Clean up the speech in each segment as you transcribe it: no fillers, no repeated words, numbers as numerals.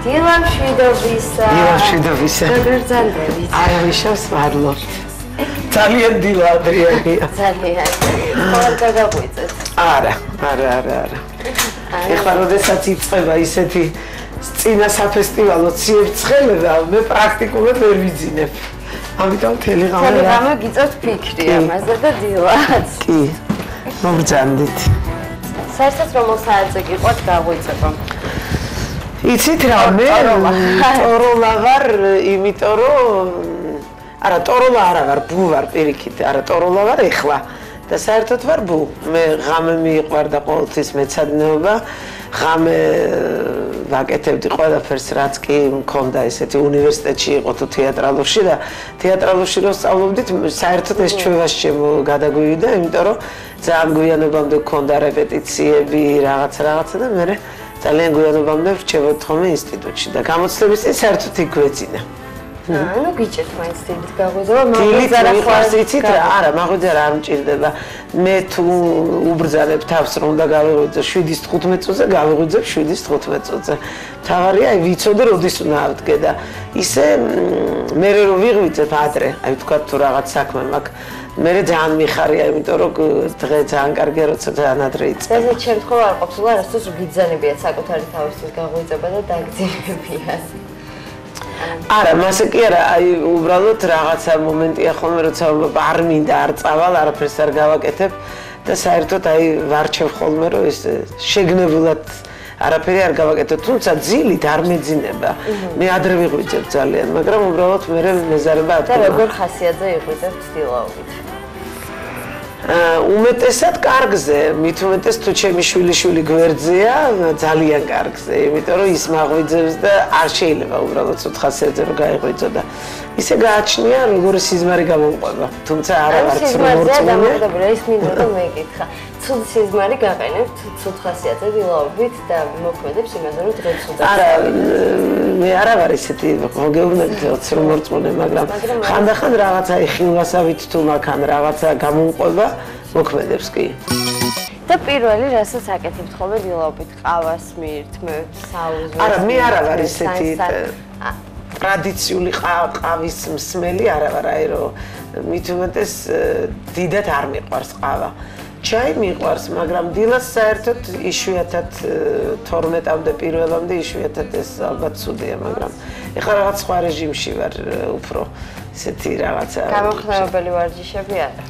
დილა მშვიდობისა. დილა მშვიდობისა. გაგრძელდებით. აი მიშავს მადლობთ. ძალიან დილა ადრიანია. ძალიან. ყოველ გადაგვიწევთ. არა. ეხლა როდესაც იწყება ისეთი წინა საფესტივალო ციებ-ცხელება, მე პრაქტიკულად ვერ ვიძინებ. ამიტომ თელი ღამე გიწევთ ფიქრი ამაზე და დილაც. კი. მოგძანდით. საერთოდ რომელ საათზე გიყვართ გაღვიძება? იცით რა, მე ტოროლა ვარ, იმიტომ რომ არა, ტოროლა არა ვარ, ბუ ვარ პირიქით, არა, ტოროლა ვარ ეხლა. და საერთოდ ვარ ბუ. მე ღამე მიიყვარდა ყოველთვის მეცადინეობა. ღამე ვაკეთებდი ყველაფერს, რაც კი მქონდა ესეთი უნივერსიტეტში იყო თუ თეატრალურში და თეატრალურში რო სწავლობდით, საერთოდ ეს ჩვევაში გადაგვივიდა, იმიტომ რომ ძალიან გვიანობამდე მქონდა რეპეტიციები, რაღაცა და მე ძალიან გვიანობამდე ვრჩებოდი ხოლმე ინსტიტუტში და გამოცდების წინ საერთოდ იქ გვეძინა. ანუ გიჭირთ მაინც დილით გაღვიძება, მაგრამ მიყვარს იცით რა, არა, მაღვიძა რა არ მჭირდება. მე თუ უბრძანებ თავს რომ უნდა გავიღვიძო 7:15 წუთზე, გავიღვიძებ 7:15 წუთზე. თავარია აი ვიცოდე როდის უნდა ავდგე და ისე მე რო ვიღვიძებ ადრე, აი თქვა თუ რაღაც საქმე მაქვს, მე ძალიან მიხარია, იმიტომ რომ დღე ძალიან კარგია, როცა ძალიან ადრე იწყება. ესეთ შემთხვევა არ ყოფს, რომ არასდროს გიძანებიათ საკუთარი თავისთვის გაღვიძება და დაგძინებიათ. არა, მასე კი არა, აი უბრალოდ რაღაცა მომენტია ხოლმე, როცა არ მინდა არ წავალ, არაფერს არ გავაკეთებ და საერთოდ აი ვარჩევ ხოლმე, რომ ეს შეგნებულად არაფერი არ გავაკეთებ, თუმცა ძილით არ მეძინება. მე ადრე ვიღვიძებ ძალიან, მაგრამ უბრალოდ მე მეზარება ატყობ. და როგორ ხასიათზე იღვიძებთ დილაობით? უმეტესად კარგზე, მით უმეტეს თუ ჩემი შვილიშვილი გვერდზეა, ძალიან კარგზე, იმიტომ რომ ის მაღვიძებს და არ შეიძლება უბრალოდ ცოტ ხასიათზე რომ გაიღვიძო და ისე გააჩნია როგორი სიზმარი გამომყვება. თუმცა არა ვარ ცრომორწმუნე. ის მინდა რომ მეკითხა. ცუდ სიზმარი გაყენებთ ცუდ ხასიათზე დილაობით და მოქმედებს იმაზე რომ დღეს უნდა. არა, მე არა ვარ ისეთი გეუბნებით ცრომორწმუნე, მაგრამ ხანდახან რაღაცა ხილვასავით თუ მაგან რაღაცა გამომყვება მოქმედებს კი. და პირველი რასაც აკეთებთ ხოლმე დილაობით, ყავას მირთმევთ, საუზმეს. არა, მე არა ვარ ისეთი ტრადიციული ყავის მსმელი არა ვარ, აი რომ მით უმეტეს დიდად არ მიყვარს ყავა. ჩაი მიყვარს, მაგრამ დილას საერთოდ იშვიათად 12-მდე პირველამდე იშვიათად ეს ალბათ ცუდია, მაგრამ ეხლა რაღაც სხვა რეჟიმში ვარ უფრო ესეთი რაღაცა. გამოხმევებელი ვარჯიშები არა?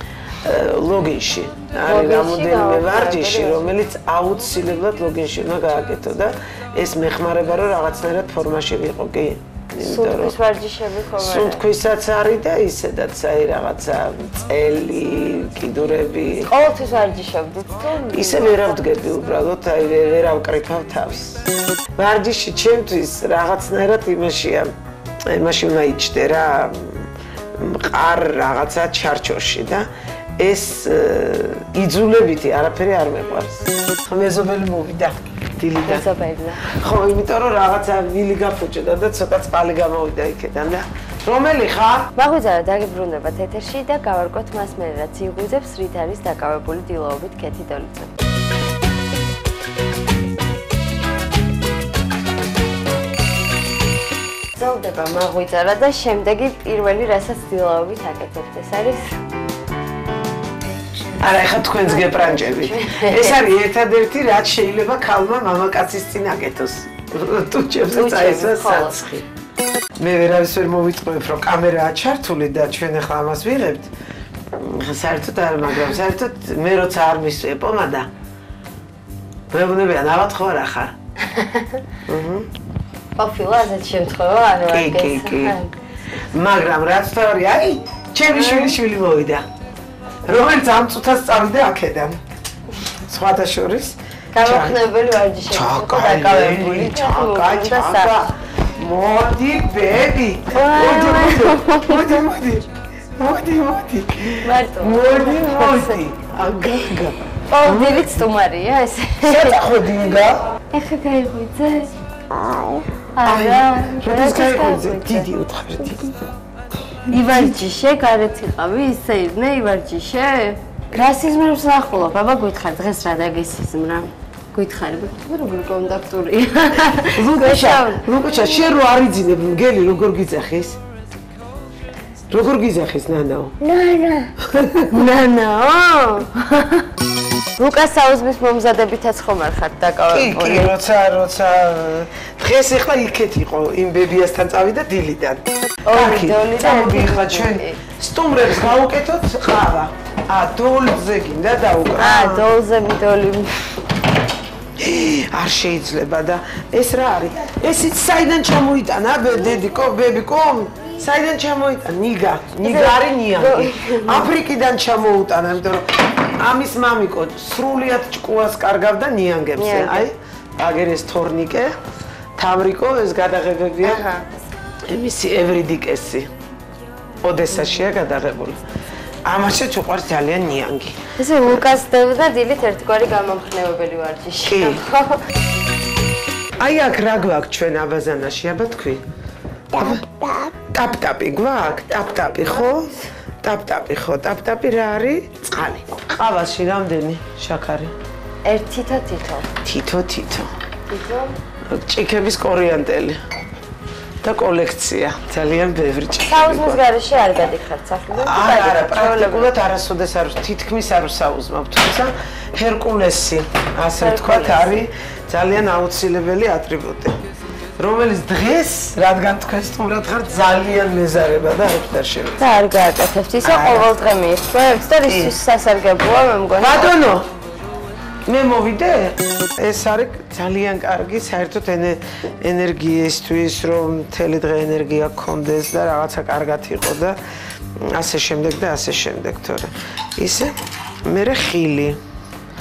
ლოგინში. არის რამოდენიმე ვარჯიში, რომელიც აუცილებლად ლოგინში უნდა გააკეთო და ეს მეხმარება რომ რაღაცნაირად ფორმაში ვიყო, კი? სუნთქვის ვარჯიშები ხოლმე. სუნთქვისაც არის და ისედაც აი რაღაცა წელი, კიდურები. ყოველთვის ვარჯიშობდით თუ? ისე ვერ ავდგები უბრალოდ, აი ვერ ავკრიფავ თავს. ვარჯიში ჩემთვის რაღაცნაირად იმაშია. იმაში უნდა იჭდე რა მყარ რაღაცა ჩარჩოში და ეს იძულებითი არაფერი არ მეყვარს. მეზობელი მოვიდა. დილიდან. ხო, იმიტომ რომ რაღაცა ვილი გაფუჭდა და ცოტა წყალი გამოვიდა იქიდან და რომელი ხარ? მაღვიძარა დაგიბრუნებათ ეთერში და გავარკვევთ მას მე რაც იღვიძებს, რით არის დაკავებული დილაობით ქეთი დოლიძე. გრძელდება მაღვიძარა და შემდეგი პირველი რასაც დილაობით აკეთებთ, ეს არის არა, ეხლა თქვენს გეპრანჭებით. ეს არის ერთადერთი, რაც შეიძლება ქალმა მამაკაცის წინ აკეთოს. ტუჩებს წაესვა საცხი. მე ვერავის ვერ მოვიწყობებ, რომ კამერაა ჩართული და ჩვენ ახლა ამას ვიღებთ. საერთოდ არა, მაგრამ საერთოდ მე როცა არ მისვე პომადა. მეუბნებიან, ავად ხო არა ხარ? ყოფილა ასეთ შემთხვევა არ ვარგეს. კი. მაგრამ რაც თავი, აი, ჩემი შვილი მოვიდა. რომელიც ამ წუთას წავიდა აქედან. სხვათა შორის გამოხმევებელი ვარჯიშები იყო დაკავებული. ჩაკა. მოდი, ბები. მოდი. მოდი. აგაგა. დილით სტუმარია ეს. ცოტა ходინგა. ეხა გაიღვიძე. არა. როდის გაიღვიძე? დიდი უთხარდი. ივარჯიშე, გარეთ იყავი, ისე ივნე ივარჯიშე? რა სიზმრებს ნახულობ? აბა გითხარ, დღეს რა დაგესიზმრა? გითხარები, როგორ კონტაქტურია. ლუკაშა, შენ რო არიძინებ, მგელი როგორ გიძახის? როგორ გიძახის ნანაო? ნანაო. ლუკას საუზმის მომზადებითაც ხომ არ ხართ დაკავებული? კი, როცა დღეს ახლა იქეთ იყო იმ ბებიასთან წავიდა დილიდან. წამოდი ახლა ჩვენ სტუმრებს გავუკეთოთ ყავა. დოლზე გინდა დაუკრა. დოლზე მიდოლი. არ შეიძლება და ეს რა არის? ესიც საიდან ჩამოიტანა, დედიკო, ბებიკო? საიდან ჩამოიტანა? ნიგარი ნიანგი. აფრიკიდან ჩამოუტანა, იმიტომ რომ ამის მამიკო სრულიად ჭკუას კარგავდა ნიანგებს. აი, აგერეს თორნიკე, თამრიკო ეს გადაღებებია. ემისი ევრიდიკესი. ოდესაშია გადაღებული. ამაში უყვარს ძალიან ნიანგი. ესე ლუკას და დილით ერთგვარი გამომხნევებელი ვარჯიში. აი აქ რა გვაქვს ჩვენ აბაზანაში, აბა თქვი? ტაპტაპი გვაქვს? ტაპტაპი ხო? ტაპტაპი ხო? ტაპტაპი რა არის? წყალი. ყავაში რამდენი შაქარი? თითო. თითო. თითო? ჭიქების კორიანტელი. და კოლექცია, ძალიან ბევრი ჭიქები. საუზმის გარეშე არ გადიხართ სახლიდან? არა, პრაქტიკულად არასოდეს არ თითქმის არ ვსაუზმობ, თუმცა ჰერკულესი, ასე ვთქვათ, არის ძალიან აუცილებელი ატრიბუტი. რომელიც დღეს, რადგან თქვენ სტუმრად ხართ, ძალიან მეზარება და არ შეიძლება. და არ გააკეთებთ ისე ყოველდღე მიირთმევთ და ის სასარგებლოა მე მგონი. ბატონო, მე მოვიდე? ეს არის ძალიან კარგი საერთოდ ენერგიისთვის, რომ მთელი დღე ენერგია გქონდეს და რაღაცა კარგად იყო და ასე შემდეგ და ასე შემდეგ, თორე ისე მერე ხილი.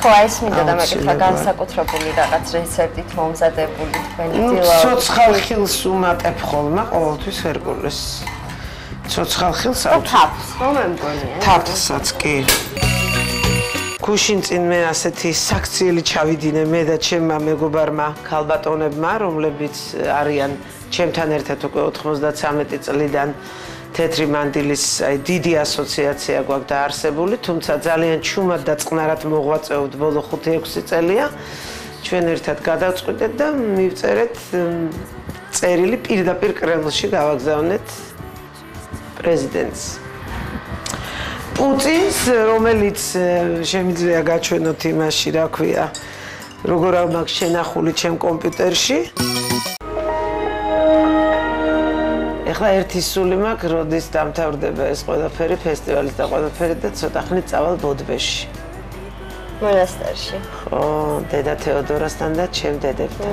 ხო, ეს მინდა და მეკითხა განსაკუთრებული რაღაც რეცეპტით მომზადებული თქვენი დილა. ცოცხალ ხილს უმატებ ხოლმე ყოველთვის ჰერკულეს. ცოცხალ ხილს ავთ. თაფს, ხო მე მგონია. თაფსაც კი. გუშინ წინ მე ასეთი საქციელი ჩავიდინე მე და ჩემმა მეგობარმა ქალბატონებმა, რომლებიც არიან ჩემთან ერთად უკვე 93 წლიდან თეთრი მანდილის დიდი ასოციაცია გვაქვს დაარსებული, თუმცა ძალიან ჩუმად და წყნარად მოღვაწეობთ ბოლო 5-6 წელია. ჩვენ ერთად გადავწყვიტეთ და მივწერეთ წერილი პირდაპირ კრემლში გავაგზავნეთ პრეზიდენტს. პუტინს, რომელიც შემიძლია გაჩვენოთ იმაში, რა ქვია, როგორ მაქვს შენახული ჩემ კომპიუტერში. ეხლა ერთი სული მაქვს, როდის დამთავრდება ეს ყველაფერი, ფესტივალის და ყველაფერი და ცოტა ხნით წავალ ბოდბეში. მონასტერში. ხო, დედა თეოდორასთან და ჩემ დედებთან.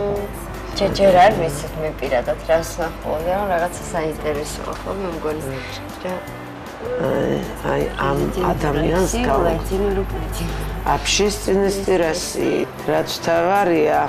ჯერ არ ვიცით მე პირადად რას ნახულობ, ან რაღაცა საინტერესოა ხო მე მგონი. აი ამ ადამიანს общественности რაც თავარია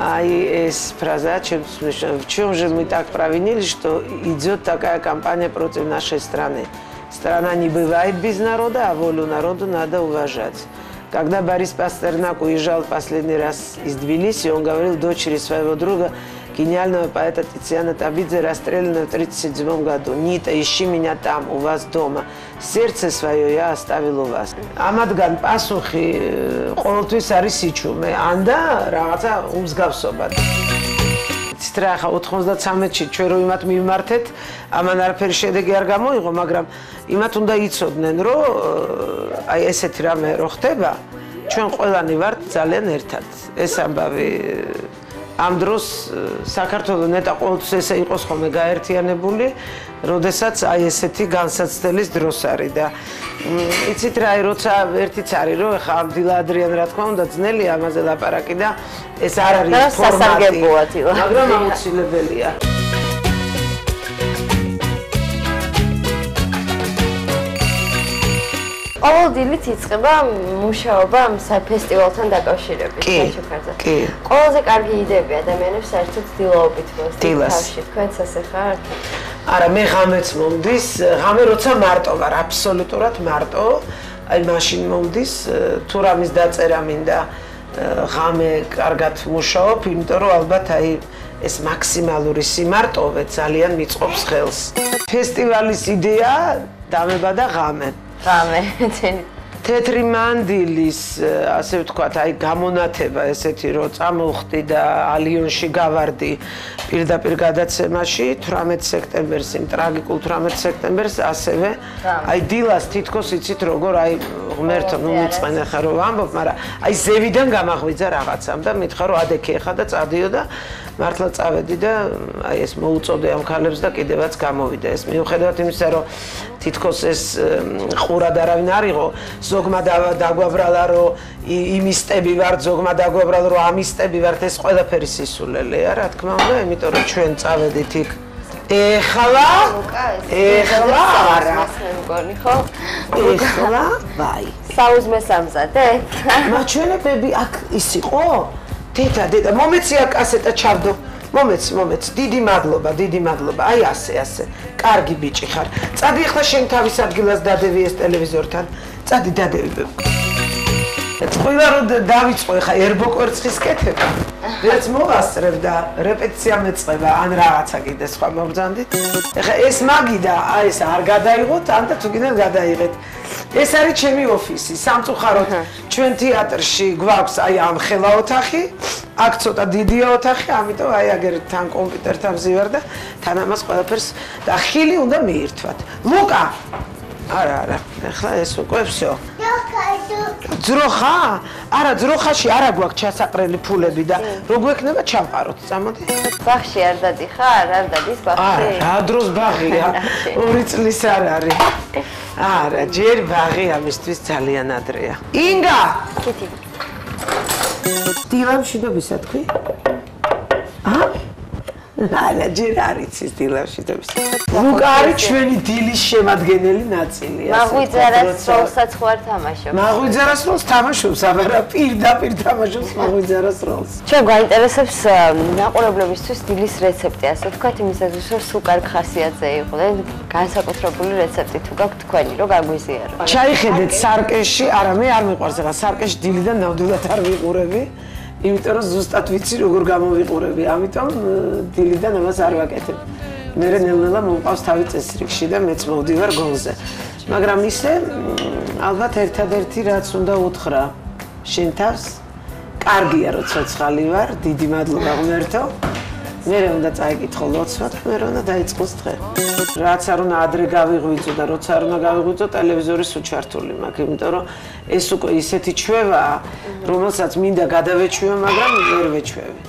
ай эс фраза чем в чем же мы так провинились что идет такая кампания против нашей страны. Страна не бывает без народа, а волю народу надо уважать. Когда Борис Пастернак уезжал последний раз из Тбилиси, он говорил дочери своего друга, гениального поэта Тициана Табидзе, расстрелянного в 1937 году. Нита, ищи меня там, у вас дома. Сердце свое я оставил у вас. Амадган пасухи ყოველთვის არის სიჩუმე, ან და რაღაცა უმსგავსობად. ცხრახა 93-ში ჩვენ რო იმათ მივმართეთ, ამან არაფერი შედეგი არ გამოიღო, მაგრამ იმათ უნდა იცოდნენ, რომ აი ესეთი რამე რო ხდება, ჩვენ ყველანი ვართ ძალიან ერთად. ეს ამბავი ამ დროს საქართველოს ნეტა ყოველთვის ესე იყოს ხოლმე გაერთიანებული, როდესაც აი ესეთი განსაცდელის დროს არის და იცით რა, როცა ერთიც არის, რომ ეხა ამ დილა ადრიან რა თქმა უნდა ძნელი ამაზე ლაპარაკი და ეს არ არის ფორმატი, მაგრამ აუცილებელია. ყოველ დილით იწყება მუშაობა ამ საფესტივალთან დაკავშირებით საჩუქარზე. კი. ყველაზე კარგი იდეები ადამიანებს საერთოდ დილაობით მოსდევს თავში. თქვენც ასე ხართ? არა, მე ღამეც მომდის, ღამე როცა მარტო ვარ, აბსოლუტურად მარტო. აი მაშინ მომდის, თუ რამის დაწერა მინდა ღამე კარგად მუშაობ, იმიტომ რომ ალბათ აი ეს მაქსიმალური სიმარტოვე ძალიან მიწყობს ხელს. ფესტივალის იდეა დამებადა ღამე. ღამე. თეთრი მანდილის, ასე ვთქვათ, აი გამონათება ესეთი რომ წამოვხდი და ალიონში გავარდი პირდაპირ გადაცემაში 18 სექტემბერს, იმ ტრაგიკულ 18 სექტემბერს ასევე აი დილას თითქოს იცით როგორ აი ღმერთო ნუ მიწყენ ახლა რომ ვამბობ, მაგრამ აი ზევიდან გამაღვიძა რაღაცამ და მითხრა რომ ადექი ახლა და წადიო და მართლა წავედი და აი ეს მოუწოდე ამ ქალებს და კიდევაც გამოვიდა ეს მიუხედავად იმისა რომ თითქოს ეს ყურად არავინ არ იყო ზოგმა დაგვაბრალა რომ იმისტები ვართ ზოგმა დაგვაბრალა რომ ამისტები ვართ ეს ყველაფერი სისულელეა რა თქმა უნდა იმიტომ რომ ჩვენ წავედით იქ ეხლა არა მეგონი ხო ეხლა ვაი საუზმეს ამზადე მაჩვენებები აქ ის იყო დედა მომეცია კასეტა ჩავდო მომეც დიდი მადლობა აი ასე კარგი ბიჭი ხარ წადი ახლა შენ თავის ადგილას დადევი ეს ტელევიზორთან წადი დადევი ყველა რომ დავიწყო ახლა ერბო კვერცხის კეთება რაც მოვასწრებ და რეპეტიცია მეწყება ან რაღაცა კიდე სხვა მოგზანდით ახლა ეს მაგიდა აი ეს არ გადაიღოთ ან და თუ კიდევ გადაიღეთ ეს არის ჩემი ოფისი სამწუხაროდ ჩვენ თეატრში გვაქვს აი ამ ხელა ოთახი აქ ცოტა დიდია ოთახი ამიტომ აი აგერ თან კომპიუტერთან ვზივარ და თან ამას ყველაფერს და ხილი უნდა მიირთვათ ლუკა არა ახლა ეს უკვე всё ძროხა არა ძროხაში არა გვაქვს ჩასაყრელი ფულები და რო გვექნება ჩავყაროთ წამოდი ბაღში არ დადიხარ არ დადის ბაღში რა დროს ბაღია 2 წლის არ არის არა ჯერ ბაღი ამისთვის ძალიან ადრეა ინგა კითი დილამში დობისა თქვი არა ჯერ არის ის დილამში დობისა ლუკა არის ჩვენი დილის შემადგენელი ნაწილია მაღვიძარას როლსაც ხوار თამაშობ მაღვიძარას როლს თამაშობს აბა პირდაპირ თამაშობს მაღვიძარას როლს ჩვენ გვაინტერესებს მაყურებლებისთვის დილის რეცეპტი ასე ვთქვათ იმისათვის რომ სულ კარგ ხასიათზე იყვნენ განსაკუთრებული რეცეპტი თუ გაქვთ თქვენი რომ გაგვიზიარო ჩაიხედეთ სარკეში არა მე არ მიყვარს ახლა სარკეში დილიდან ნამდვილად არ ვიყურები იმიტომ რომ ზუსტად ვიცი როგორ გამოვიყურები ამიტომ დილიდან ამას არ ვაკეთებ მე ნელ-ნელა მომყავს თავი წესრიგში და მეც მოვდივარ გოლზე მაგრამ ისე ალბათ ერთადერთი რაც უნდა უთხრა შენ თავს კარგია რომ ცოცხალი ვარ დიდი მადლობა ღმერთო მე უნდა წაიკითხო ლოცვა და მე უნდა დაიწყოს დღე რაც არ უნდა ადრე გავიღვიძო და როცა არ უნდა გავიღვიძო ტელევიზორი სუჩართული მაქვს იმიტომ რომ ეს უკვე ისეთი ჩვევაა რომელსაც მინდა გადავეჩვევ მაგრამ ვერ ვეჩვევი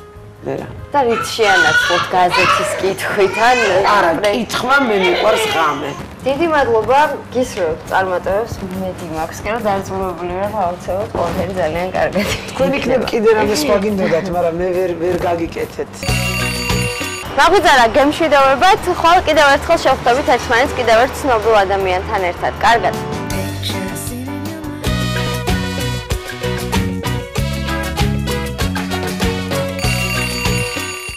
ვერა და რით შეანაცვლოთ გაზეთის კითხვით ან არა კითხვა მე მიყვარს ღამე დიდი მადლობა გისურვებთ წარმატებებს მედი მაქვს კი რომ დაძმობილი ვარ ავცევოთ ყველაფერი ძალიან კარგად თქვენ იქნებ კიდე რამე სხვა გინდოდათ მაგრამ მე ვერ გაგიკეთეთ მაგვიძარა გემშვიდობებად ხვალ კიდევ ერთხელ შევხვდებით ერთმანეთს კიდევ ერთ ცნობილ ადამიანთან ერთად კარგად